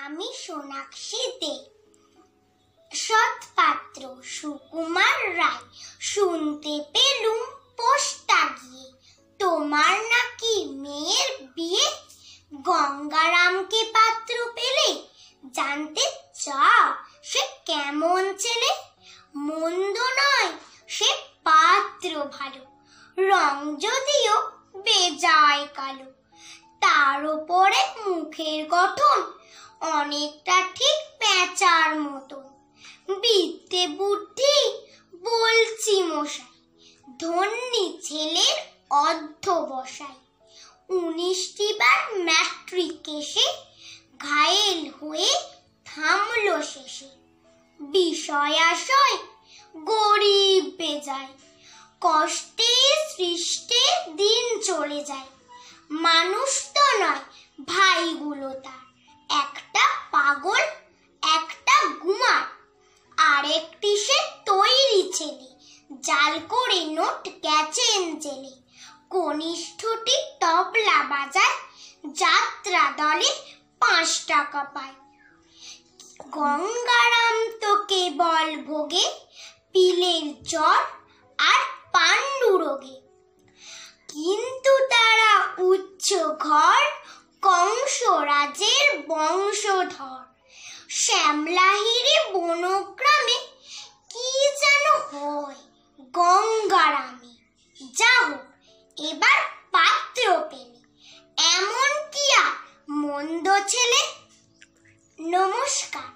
আমি সোনাক্ষী দে। সৎপাত্র সুকুমার রায়, শুনতে পেলুম পোস্টা গিয়ে, তোমার নাকি মেয়ের বিয়ে। গঙ্গারামকে পাত্র পেলে, জানতে চাও সে কেমন ছেলে। মন্দ নয় সে পাত্র ভালো, রং যদিও বেজায় কালো। তার উপরে মুখের গঠন অনেকটা ঠিক পেঁচার মতন। বিদ্যে বুদ্ধি বলছি মশাই, ধন্যী ছেলের অধ্যবসায়। 19টি বার ম্যাট্রিক এসে ঘায়েল হয়ে থামল শেষে। বিষয় আশয় গরিব বেজায়, কষ্টে সৃষ্টে দিন চলে যায়। মানুষ তো নয় ভাইগুলো তার, একটা পাগল একটা গুমার। আরেকটি সে তৈরি ছেলে, জাল করে নোট গেছেন জেলে। কনিষ্ঠটি তবলা বাজায়, যাত্রা দলে 5 টাকা পায়। গঙ্গারাম তো কেবল ভোগে পিলের জ্বর আর পাণ্ডু রোগে। কিন্তু তারা উচ্চ ঘর, কংসরাজের বংশধর। শ্যামলাহিরি বনগ্রামে কি যেন হয় গঙ্গারামে। যা হোক এবার পাত্র পেলে, এমন কি আর মন্দ ছেলে। নমস্কার।